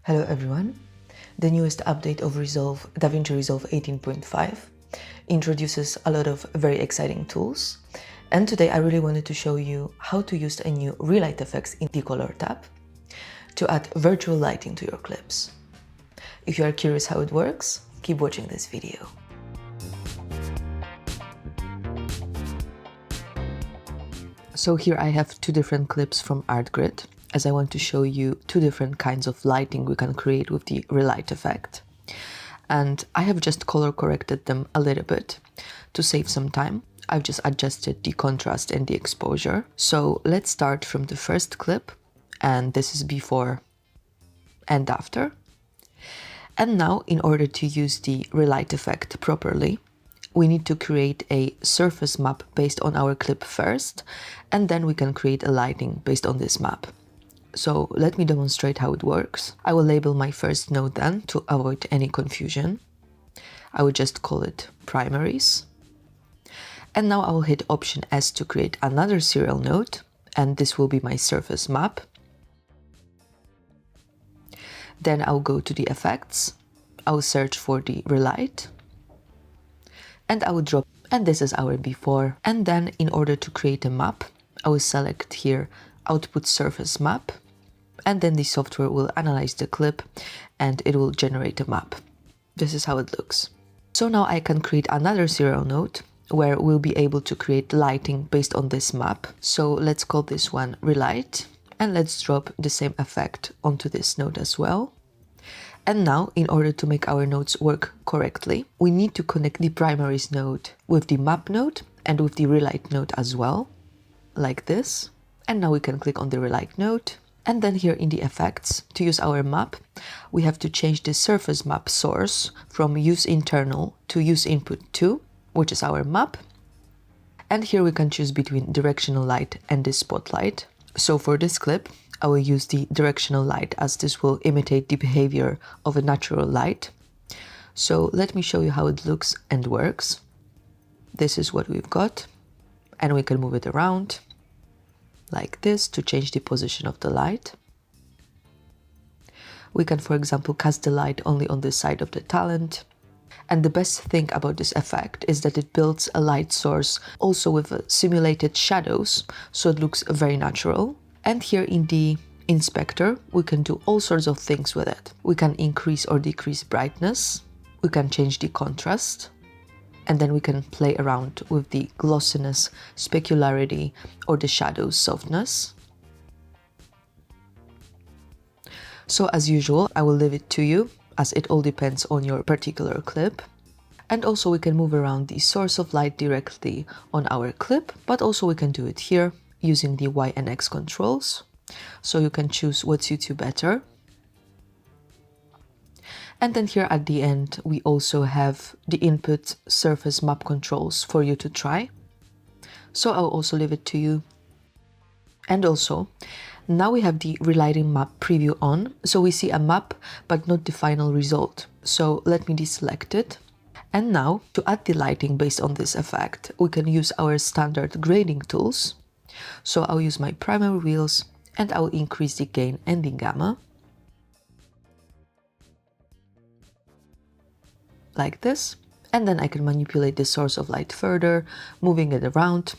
Hello everyone. The newest update of Davinci Resolve 18.5 introduces a lot of very exciting tools. And today I really wanted to show you how to use a new Relight effects in the Color tab to add virtual lighting to your clips. If you are curious how it works, keep watching this video. So here I have two different clips from ArtGrid, as I want to show you two different kinds of lighting we can create with the Relight effect. And I have just color corrected them a little bit to save some time. I've just adjusted the contrast and the exposure. So let's start from the first clip, and this is before and after. And now, in order to use the Relight effect properly, we need to create a surface map based on our clip first, and then we can create a lighting based on this map. So let me demonstrate how it works. I will label my first node then to avoid any confusion. I will just call it primaries. And now I will hit Option S to create another serial node, and this will be my surface map. Then I'll go to the effects. I will search for the Relight. And I will drop, and this is our before. And then in order to create a map, I will select here Output Surface Map, and then the software will analyze the clip and it will generate a map. This is how it looks. So now I can create another serial node where we'll be able to create lighting based on this map. So let's call this one Relight, and let's drop the same effect onto this node as well. And now, in order to make our nodes work correctly, we need to connect the primaries node with the map node and with the Relight node as well, like this. And now we can click on the Relight node. And then here in the effects, to use our map, we have to change the surface map source from use internal to use input to, which is our map. And here we can choose between directional light and the spotlight. So for this clip, I will use the directional light, as this will imitate the behavior of a natural light. So let me show you how it looks and works. This is what we've got, and we can move it around like this to change the position of the light. We can, for example, cast the light only on the side of the talent. And the best thing about this effect is that it builds a light source also with simulated shadows, so it looks very natural. And here in the inspector, we can do all sorts of things with it. We can increase or decrease brightness. We can change the contrast. And then we can play around with the glossiness, specularity, or the shadows softness. So as usual, I will leave it to you, as it all depends on your particular clip. And also we can move around the source of light directly on our clip, but also we can do it here using the Y and X controls. So you can choose what suits you better. And then here at the end, we also have the input surface map controls for you to try. So I'll also leave it to you. And also, now we have the relighting map preview on, so we see a map, but not the final result. So let me deselect it. And now, to add the lighting based on this effect, we can use our standard grading tools. So I'll use my primary wheels, and I'll increase the gain and the gamma. Like this, and then I can manipulate the source of light further, moving it around,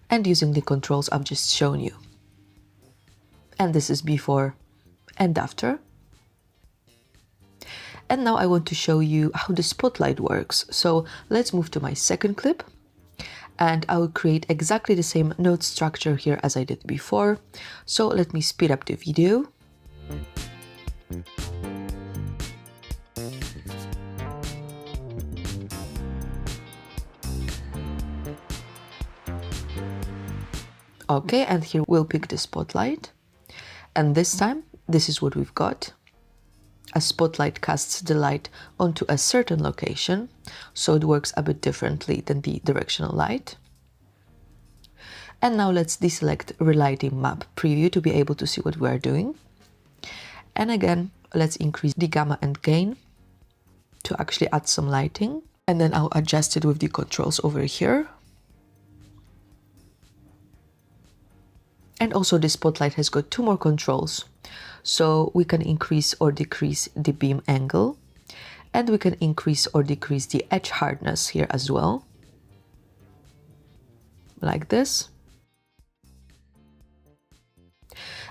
and using the controls I've just shown you. And this is before and after. And now I want to show you how the spotlight works. So let's move to my second clip, and I will create exactly the same node structure here as I did before. So let me speed up the video. Okay, and here we'll pick the spotlight. And this time, this is what we've got. A spotlight casts the light onto a certain location, so it works a bit differently than the directional light. And now let's deselect Relighting Map Preview to be able to see what we are doing. And again, let's increase the gamma and gain to actually add some lighting. And then I'll adjust it with the controls over here. And also the spotlight has got 2 more controls. So we can increase or decrease the beam angle, and we can increase or decrease the edge hardness here as well, like this.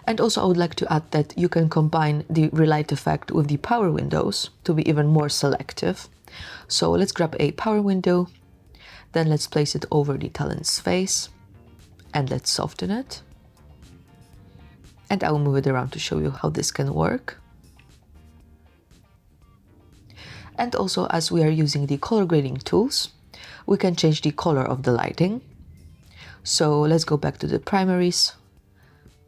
And also I would like to add that you can combine the relight effect with the power windows to be even more selective. So let's grab a power window, then let's place it over the talent's face, and let's soften it. And I will move it around to show you how this can work. And also, as we are using the color grading tools, we can change the color of the lighting. So let's go back to the primaries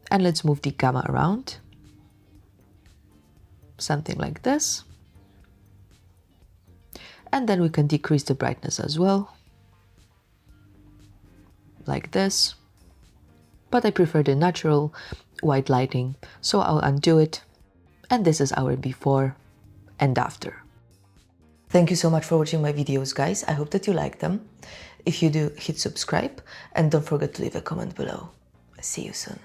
and let's move the gamma around. Something like this. And then we can decrease the brightness as well, like this. But I prefer the natural white lighting, so I'll undo it. And this is our before and after. Thank you so much for watching my videos, guys. I hope that you like them. If you do, hit subscribe and don't forget to leave a comment below. See you soon.